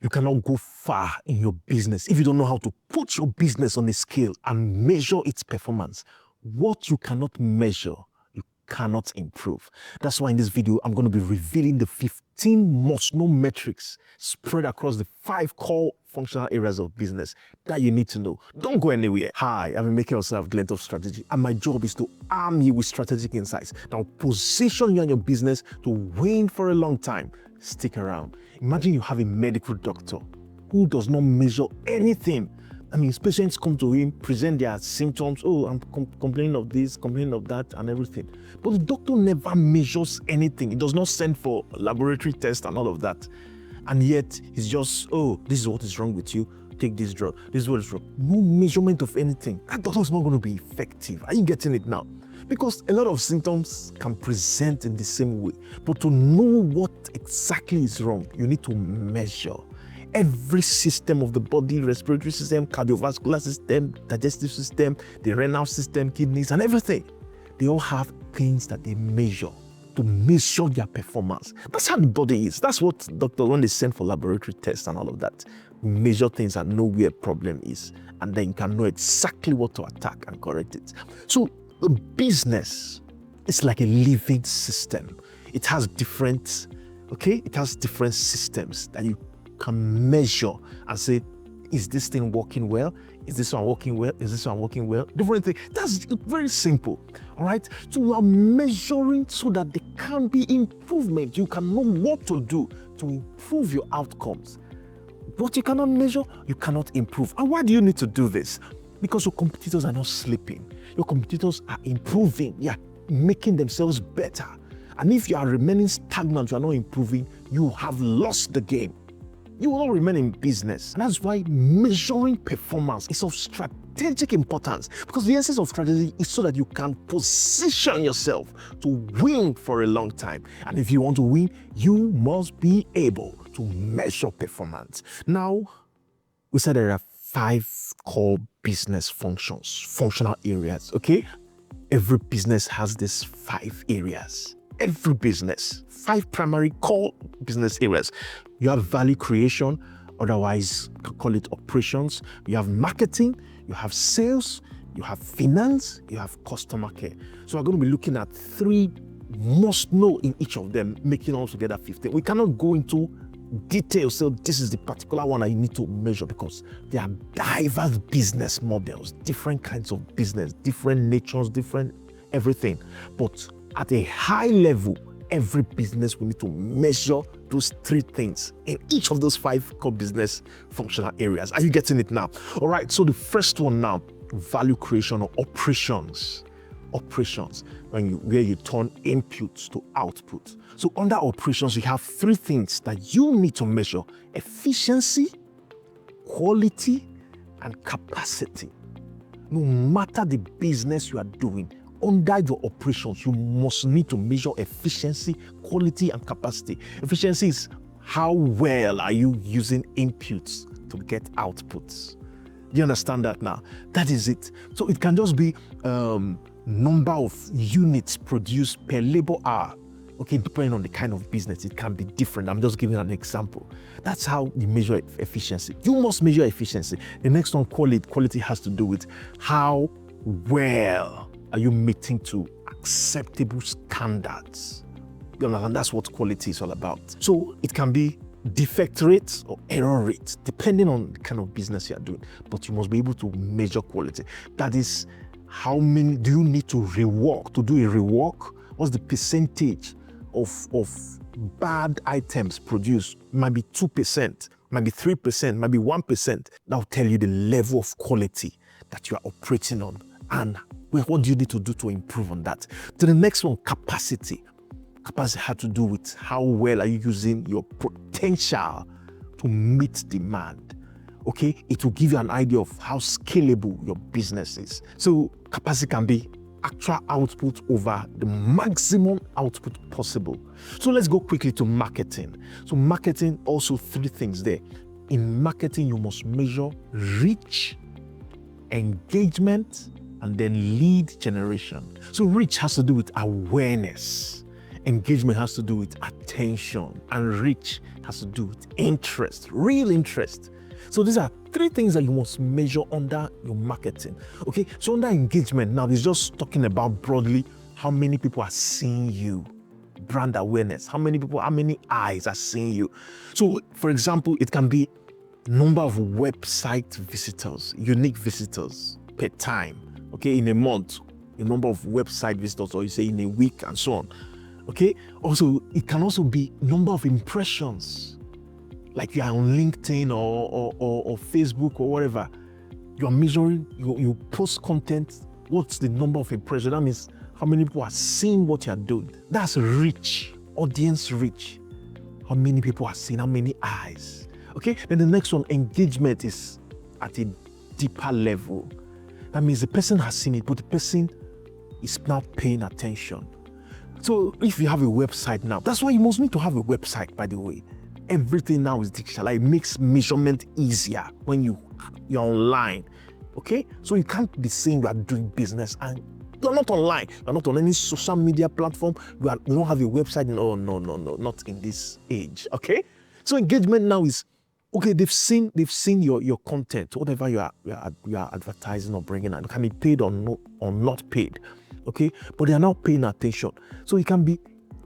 You cannot go far in your business if you don't know how to put your business on a scale and measure its performance. What you cannot measure, you cannot improve. That's why in this video, I'm going to be revealing the 15 must-know metrics spread across the 5 core functional areas of business that you need to know. Don't go anywhere. Hi, I'm making yourself Glentop Strategy, and my job is to arm you with strategic insights that will position you and your business to win for a long time. Stick around. Imagine you have a medical doctor who does not measure anything. I mean, his patients come to him, present their symptoms. Oh, I'm complaining of this, complaining of that, and everything. But the doctor never measures anything. He does not send for laboratory tests and all of that. And yet, he's just, oh, this is what is wrong with you. Take this drug. This is what is wrong. No measurement of anything. That doctor is not going to be effective. Are you getting it now? Because a lot of symptoms can present in the same way. But to know what exactly is wrong, you need to measure. Every system of the body, respiratory system, cardiovascular system, digestive system, the renal system, kidneys, and everything, they all have things that they measure to measure their performance. That's how the body is. That's what doctors, when they send for laboratory tests and all of that, measure things and know where a problem is. And then you can know exactly what to attack and correct it. So a business is like a living system. It has different systems that you can measure and say, is this thing working well? Is this one working well? Is this one working well? Different things. That's very simple. All right. So you are measuring so that there can be improvement. You can know what to do to improve your outcomes. What you cannot measure, you cannot improve. And why do you need to do this? Because your competitors are not sleeping. Your competitors are improving. They are making themselves better. And if you are remaining stagnant, you are not improving, you have lost the game. You will not remain in business. And that's why measuring performance is of strategic importance. Because the essence of strategy is so that you can position yourself to win for a long time. And if you want to win, you must be able to measure performance. Now, we said there are 5 core business functions, functional areas, okay? Every business has these 5 areas. Every business, 5 primary core business areas. You have value creation, otherwise call it operations. You have marketing, you have sales, you have finance, you have customer care. So we're going to be looking at 3 must know in each of them, making all together 15. We cannot go into detail, so this is the particular one I need to measure because there are diverse business models, different kinds of business, different natures, different everything. But at a high level, every business will need to measure those 3 things in each of those 5 core business functional areas. Are you getting it now? All right, so the first one now, value creation or operations. Operations, where you turn inputs to output. So under operations, you have 3 things that you need to measure: efficiency, quality, and capacity. No matter the business you are doing, under your operations, you must need to measure efficiency, quality, and capacity. Efficiency is how well are you using inputs to get outputs. Do you understand that now? That is it. So it can just be number of units produced per labor hour. Okay, depending on the kind of business, it can be different. I'm just giving an example. That's how you measure efficiency. You must measure efficiency. The next one, quality. Quality has to do with how well are you meeting to acceptable standards. You understand? That's what quality is all about. So it can be defect rate or error rate, depending on the kind of business you are doing. But you must be able to measure quality. That is, how many do you need to rework? To do a rework, what's the percentage of bad items produced? Might be 2%, might be 3%, might be 1%. That will tell you the level of quality that you are operating on. And what do you need to do to improve on that? To the next one, capacity. Capacity has to do with how well are you using your potential to meet demand. Okay, it will give you an idea of how scalable your business is. So capacity can be actual output over the maximum output possible. So let's go quickly to marketing. So marketing, also 3 things there. In marketing, you must measure reach, engagement, and then lead generation. So reach has to do with awareness. Engagement has to do with attention, and reach has to do with interest, real interest. So these are 3 things that you must measure under your marketing. Okay, so under engagement now, it's just talking about broadly how many people are seeing you. Brand awareness, how many eyes are seeing you. So for example, it can be number of website visitors, unique visitors per time. Okay, in a month, a number of website visitors, or you say in a week, and so on. Okay, also it can also be number of impressions, like you are on LinkedIn or Facebook or whatever. You are measuring, you post content, what's the number of impressions? That means how many people are seeing what you are doing. That's reach, audience reach. How many people are seeing, how many eyes. Okay, then the next one, engagement, is at a deeper level. That means the person has seen it, but the person is now paying attention. So if you have a website now, that's why you must need to have a website, by the way. Everything now is digital. It makes measurement easier when you're online. Okay, so you can't be saying you are doing business and you're not online. You're not on any social media platform. You don't have a website. No, not in this age. Okay, so engagement now is okay. They've seen your content, whatever you are advertising or bringing out. It can be paid or not paid. Okay, but they are now paying attention. So it can be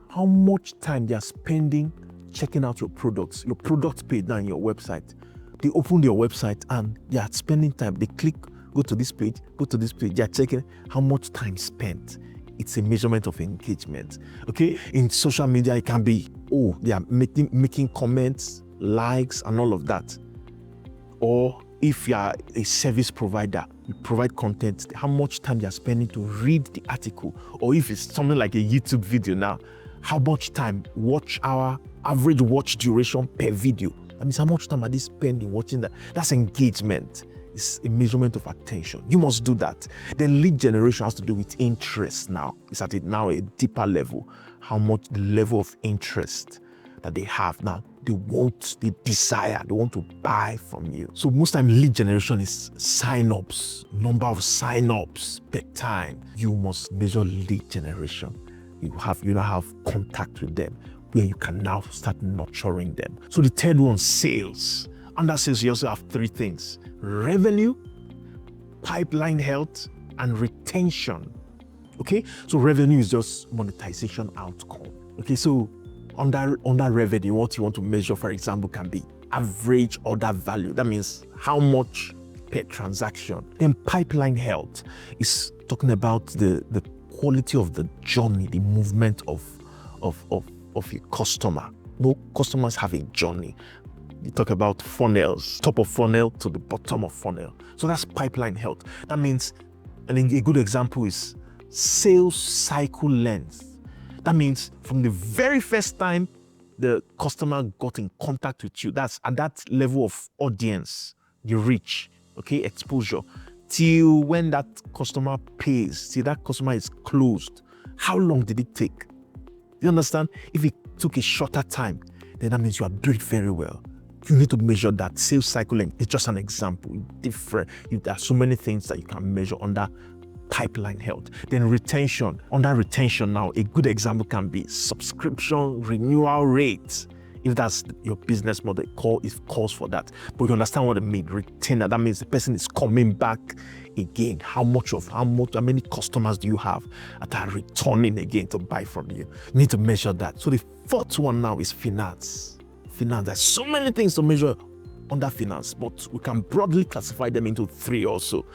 how much time they are spending checking out your products. Your product page now on your website. They open your website and they are spending time. They click, go to this page. They are checking how much time spent. It's a measurement of engagement. Okay, in social media, it can be they are making comments, likes, and all of that. Or if you are a service provider, you provide content, how much time you are spending to read the article. Or if it's something like a YouTube video now, how much time, watch hour, average watch duration per video. That means how much time are they spending watching that? That's engagement. It's a measurement of attention. You must do that. Then lead generation has to do with interest now. It's at it now a deeper level. How much the level of interest that they have now. They desire, they want to buy from you. So most time lead generation is sign-ups, number of sign-ups per time. You must measure lead generation. You now have contact with them where you can now start nurturing them. So the third one, sales. Under sales, you also have 3 things: revenue, pipeline health, and retention. Okay, so revenue is just monetization outcome. Okay, so under revenue, what you want to measure, for example, can be average order value. That means how much per transaction. Then pipeline health is talking about the quality of the journey, the movement of your customer. No, customers have a journey. You talk about funnels, top of funnel to the bottom of funnel. So that's pipeline health. That means, and a good example is sales cycle length. That means from the very first time the customer got in contact with you, that's at that level of audience, the reach, okay, exposure, till when that customer pays, till that customer is closed. How long did it take? You understand? If it took a shorter time, then that means you are doing very well. You need to measure that. Sales cycle length is just an example. Different. There are so many things that you can measure under pipeline health. Then retention. Under retention now, a good example can be subscription renewal rates. If that's your business model, it calls for that. But you understand what I mean. Retainer, that means the person is coming back again. How many customers do you have that are returning again to buy from you? You need to measure that. So the 4th one now is finance. Finance, there's so many things to measure under finance, but we can broadly classify them into 3 also: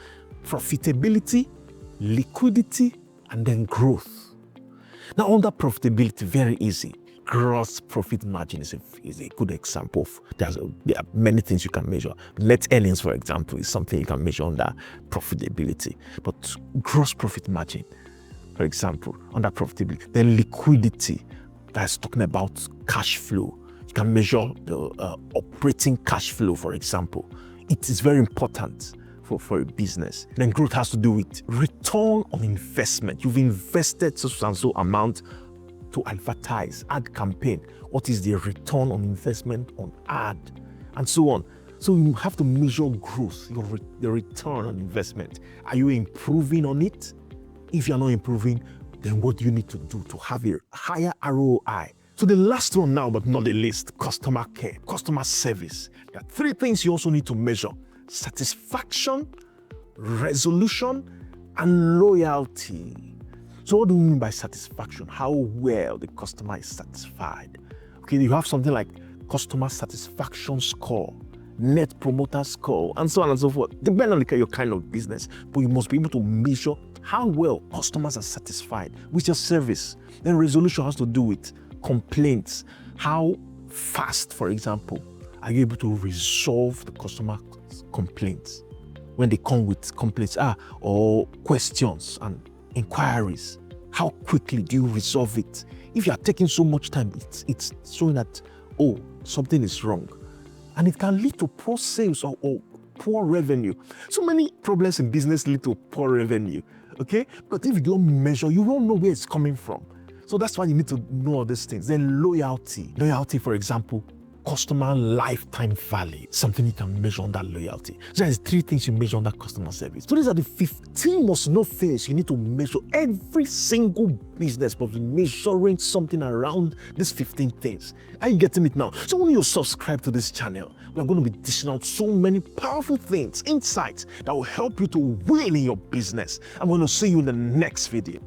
profitability, liquidity, and then growth. Now under profitability, very easy. Gross profit margin is a good example. There are many things you can measure. Net earnings, for example, is something you can measure under profitability. But gross profit margin, for example, under profitability. Then liquidity, that's talking about cash flow. You can measure the operating cash flow, for example. It is very important for a business. Then growth has to do with return on investment. You've invested so and so amount to advertise, ad campaign. What is the return on investment on ad, and so on. So you have to measure growth, the return on investment. Are you improving on it? If you're not improving, then what do you need to do to have a higher ROI So the last one now, but not the least, customer care, customer service. There are 3 things you also need to measure: satisfaction, resolution, and loyalty. So what do we mean by satisfaction? How well the customer is satisfied. Okay, you have something like customer satisfaction score, net promoter score, and so on and so forth. Depending on your kind of business, but you must be able to measure how well customers are satisfied with your service. Then resolution has to do with complaints. How fast, for example, are you able to resolve the customer complaints when they come with complaints or questions and inquiries? How quickly do you resolve it? If you are taking so much time, it's showing that, something is wrong. And it can lead to poor sales or poor revenue. So many problems in business lead to poor revenue, okay? But if you don't measure, you won't know where it's coming from. So that's why you need to know all these things. Then loyalty. Loyalty, for example, customer lifetime value, something you can measure on that loyalty. So there's 3 things you measure on that customer service. So these are the 15 must know things you need to measure. Every single business must be measuring something around these 15 things. Are you getting it now? So when you subscribe to this channel, we're going to be dishing out so many powerful things, insights that will help you to win in your business. I'm going to see you in the next video.